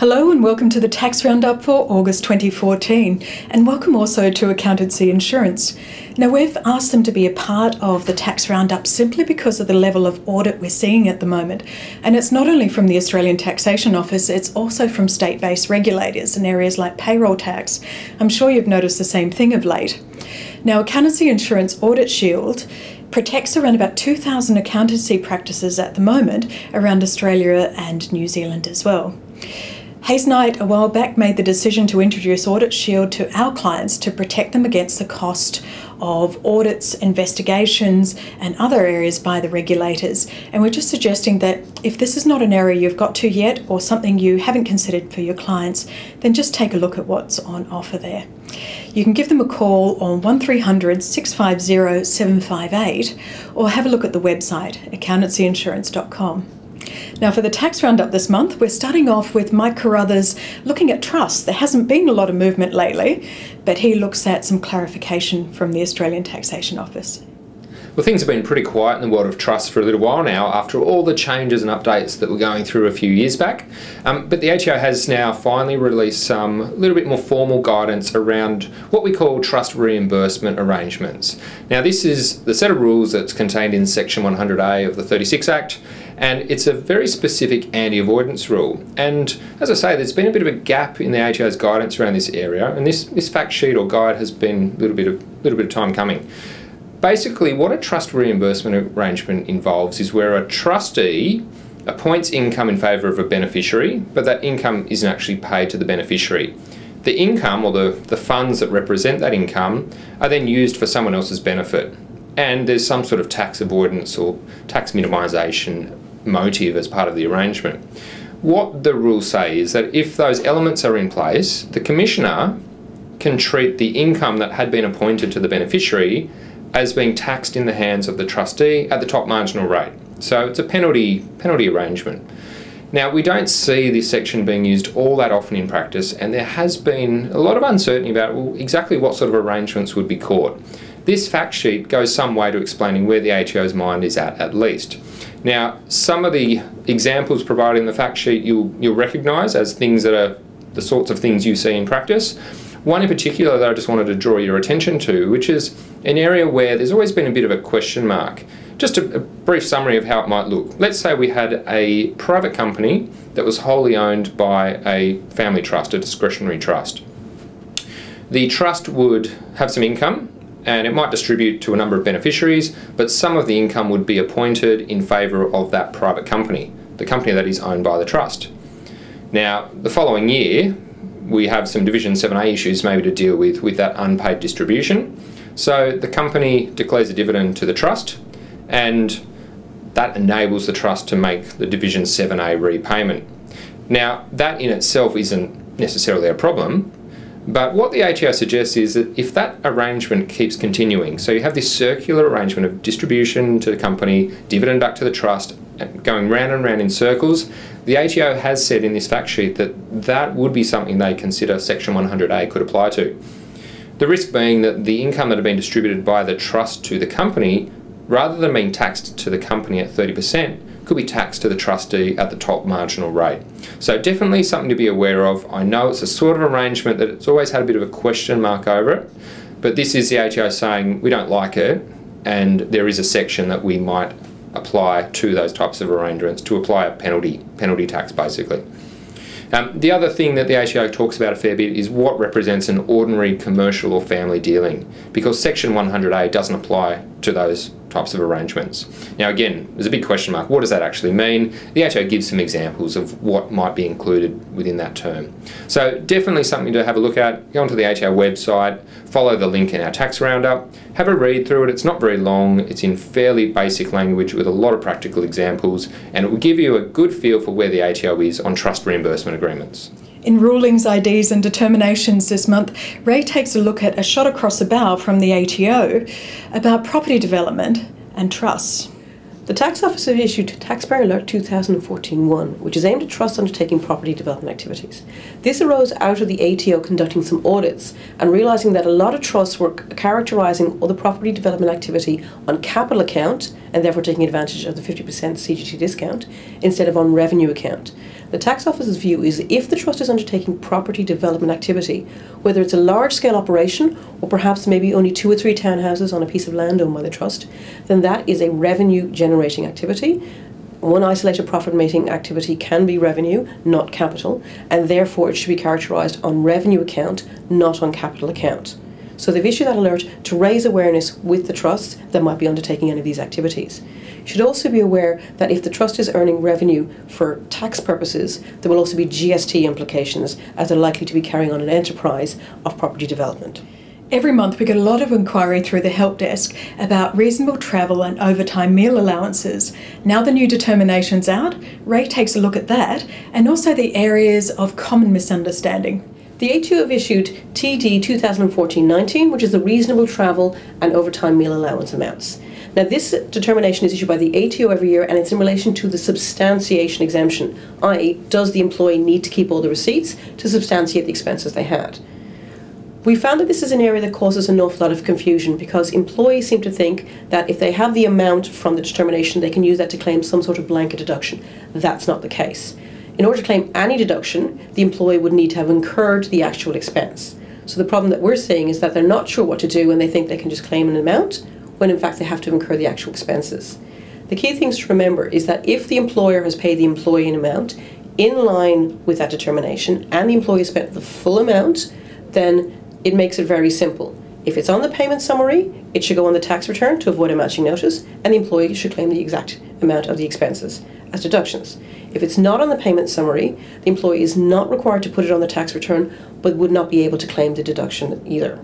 Hello and welcome to the Tax Roundup for August 2014, and welcome also to Accountancy Insurance. Now, we've asked them to be a part of the Tax Roundup simply because of the level of audit we're seeing at the moment, and it's not only from the Australian Taxation Office, it's also from state-based regulators in areas like payroll tax. I'm sure you've noticed the same thing of late. Now, Accountancy Insurance Audit Shield protects around about 2,000 accountancy practices at the moment around Australia and New Zealand as well. Hayes Knight a while back made the decision to introduce Audit Shield to our clients to protect them against the cost of audits, investigations and other areas by the regulators. And we're just suggesting that if this is not an area you've got to yet or something you haven't considered for your clients, then just take a look at what's on offer there. You can give them a call on 1300 650 758 or have a look at the website accountancyinsurance.com. Now, for the Tax Roundup this month, we're starting off with Mike Carruthers looking at trusts. There hasn't been a lot of movement lately, but he looks at some clarification from the Australian Taxation Office. Well, things have been pretty quiet in the world of trusts for a little while now after all the changes and updates that were going through a few years back. But the ATO has now finally released some little bit more formal guidance around what we call trust reimbursement arrangements. Now, this is the set of rules that's contained in Section 100A of the 36 Act, and it's a very specific anti-avoidance rule. And as I say, there's been a bit of a gap in the ATO's guidance around this area, and this fact sheet or guide has been a little bit of time coming. Basically, what a trust reimbursement arrangement involves is where a trustee appoints income in favour of a beneficiary, but that income isn't actually paid to the beneficiary. The income, or the funds that represent that income, are then used for someone else's benefit. And there's some sort of tax avoidance or tax minimisation motive as part of the arrangement. What the rules say is that if those elements are in place, the Commissioner can treat the income that had been appointed to the beneficiary as being taxed in the hands of the trustee at the top marginal rate. So it's a penalty arrangement. Now, we don't see this section being used all that often in practice, and there has been a lot of uncertainty about exactly what sort of arrangements would be caught. This fact sheet goes some way to explaining where the ATO's mind is at least. Now, some of the examples provided in the fact sheet you'll recognise as things that are the sorts of things you see in practice. One in particular that I just wanted to draw your attention to, which is an area where there's always been a bit of a question mark. Just a brief summary of how it might look. Let's say we had a private company that was wholly owned by a family trust, a discretionary trust. The trust would have some income, and it might distribute to a number of beneficiaries, but some of the income would be appointed in favour of that private company, the company that is owned by the trust. Now, the following year, we have some Division 7A issues maybe to deal with that unpaid distribution. So the company declares a dividend to the trust, and that enables the trust to make the Division 7A repayment. Now, that in itself isn't necessarily a problem, but what the ATO suggests is that if that arrangement keeps continuing, so you have this circular arrangement of distribution to the company, dividend back to the trust, going round and round in circles, the ATO has said in this fact sheet that that would be something they consider Section 100A could apply to. The risk being that the income that had been distributed by the trust to the company, rather than being taxed to the company at 30%, could be taxed to the trustee at the top marginal rate. So definitely something to be aware of. I know it's a sort of arrangement that it's always had a bit of a question mark over it, but this is the ATO saying we don't like it, and there is a section that we might apply to those types of arrangements to apply a penalty tax basically. The other thing that the ATO talks about a fair bit is what represents an ordinary commercial or family dealing, because Section 100A doesn't apply to those types of arrangements. Now again, there's a big question mark. What does that actually mean? The ATO gives some examples of what might be included within that term. So definitely something to have a look at. Go onto the ATO website, follow the link in our tax roundup, have a read through it. It's not very long. It's in fairly basic language with a lot of practical examples, and it will give you a good feel for where the ATO is on trust reimbursement agreements. In rulings, IDs and determinations this month, Ray takes a look at a shot across the bow from the ATO about property development and trusts. The Tax Office have issued Taxpayer Alert 2014-1, which is aimed at trusts undertaking property development activities. This arose out of the ATO conducting some audits and realising that a lot of trusts were characterising other property development activity on capital account and therefore taking advantage of the 50% CGT discount instead of on revenue account. The tax office's view is if the trust is undertaking property development activity, whether it's a large-scale operation or perhaps maybe only 2 or 3 townhouses on a piece of land owned by the trust, then that is a revenue-generating activity. One isolated profit-making activity can be revenue, not capital, and therefore it should be characterised on revenue account, not on capital account. So they've issued that alert to raise awareness with the trust that might be undertaking any of these activities. You should also be aware that if the trust is earning revenue for tax purposes, there will also be GST implications as they're likely to be carrying on an enterprise of property development. Every month we get a lot of inquiry through the help desk about reasonable travel and overtime meal allowances. Now the new determination's out, Ray takes a look at that and also the areas of common misunderstanding. The ATO have issued TD 2014-19, which is the reasonable travel and overtime meal allowance amounts. Now this determination is issued by the ATO every year and it's in relation to the substantiation exemption, i.e. does the employee need to keep all the receipts to substantiate the expenses they had. We found that this is an area that causes an awful lot of confusion because employees seem to think that if they have the amount from the determination they can use that to claim some sort of blanket deduction. That's not the case. In order to claim any deduction, the employee would need to have incurred the actual expense. So the problem that we're seeing is that they're not sure what to do and they think they can just claim an amount, when in fact they have to incur the actual expenses. The key things to remember is that if the employer has paid the employee an amount in line with that determination and the employee spent the full amount, then it makes it very simple. If it's on the payment summary, it should go on the tax return to avoid a matching notice, and the employee should claim the exact amount of the expenses as deductions. If it's not on the payment summary, the employee is not required to put it on the tax return, but would not be able to claim the deduction either.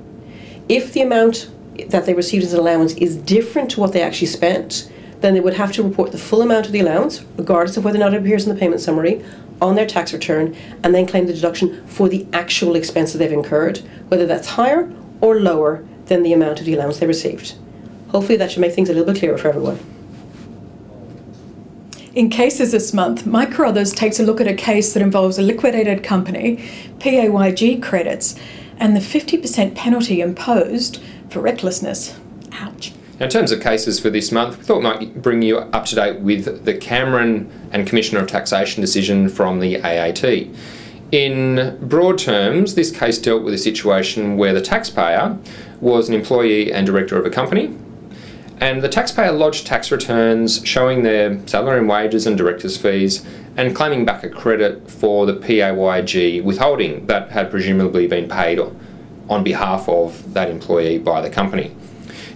If the amount that they received as an allowance is different to what they actually spent, then they would have to report the full amount of the allowance, regardless of whether or not it appears in the payment summary, on their tax return, and then claim the deduction for the actual expenses they've incurred, whether that's higher or lower than the amount of the allowance they received. Hopefully that should make things a little bit clearer for everyone. In cases this month, Mike Carruthers takes a look at a case that involves a liquidated company, PAYG credits, and the 50% penalty imposed for recklessness. Ouch. Now, in terms of cases for this month, we thought we might bring you up to date with the Cameron and Commissioner of Taxation decision from the AAT. In broad terms, this case dealt with a situation where the taxpayer was an employee and director of a company, and the taxpayer lodged tax returns showing their salary and wages and director's fees and claiming back a credit for the PAYG withholding that had presumably been paid on behalf of that employee by the company.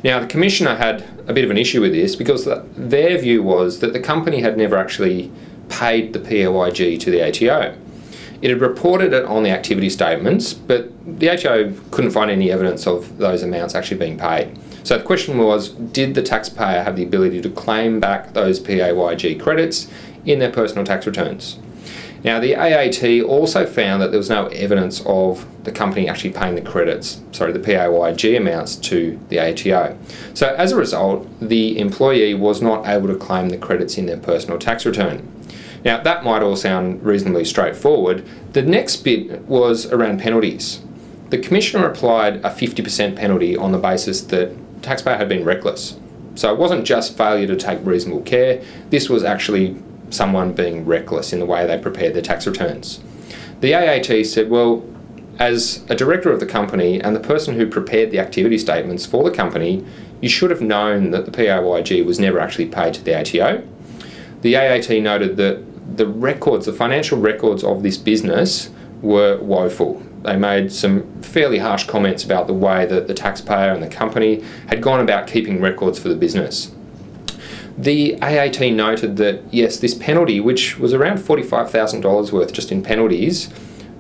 Now, the Commissioner had a bit of an issue with this because their view was that the company had never actually paid the PAYG to the ATO. It had reported it on the activity statements, but the ATO couldn't find any evidence of those amounts actually being paid. So the question was, did the taxpayer have the ability to claim back those PAYG credits in their personal tax returns? Now, the AAT also found that there was no evidence of the company actually paying the PAYG amounts to the ATO. So as a result, the employee was not able to claim the credits in their personal tax return. Now, that might all sound reasonably straightforward. The next bit was around penalties. The Commissioner applied a 50% penalty on the basis that the taxpayer had been reckless. So it wasn't just failure to take reasonable care, this was actually someone being reckless in the way they prepared their tax returns. The AAT said, well, as a director of the company and the person who prepared the activity statements for the company, you should have known that the PAYG was never actually paid to the ATO. The AAT noted that the financial records of this business were woeful. They made some fairly harsh comments about the way that the taxpayer and the company had gone about keeping records for the business. The AAT noted that, yes, this penalty, which was around $45,000 worth just in penalties,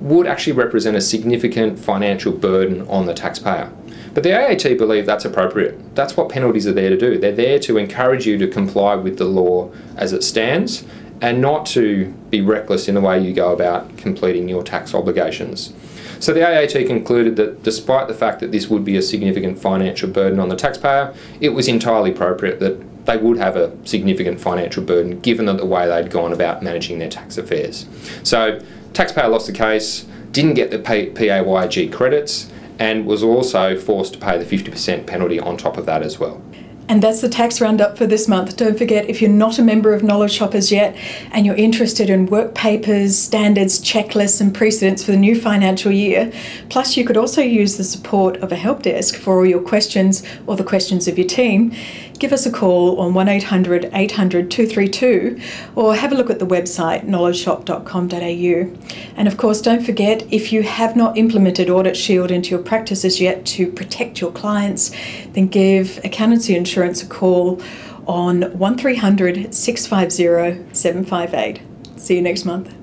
would actually represent a significant financial burden on the taxpayer. But the AAT believe that's appropriate. That's what penalties are there to do. They're there to encourage you to comply with the law as it stands and not to be reckless in the way you go about completing your tax obligations. So the AAT concluded that despite the fact that this would be a significant financial burden on the taxpayer, it was entirely appropriate that they would have a significant financial burden given that the way they'd gone about managing their tax affairs. So taxpayer lost the case, didn't get the PAYG credits, and was also forced to pay the 50% penalty on top of that as well. And that's the tax roundup for this month. Don't forget, if you're not a member of Knowledge Shoppers yet and you're interested in work papers, standards, checklists and precedents for the new financial year, plus you could also use the support of a help desk for all your questions or the questions of your team, give us a call on 1800 800 232 or have a look at the website knowledgeshop.com.au. And of course, don't forget, if you have not implemented Audit Shield into your practices yet to protect your clients, then give Accountancy Insurance a call on 1300 650 758. See you next month.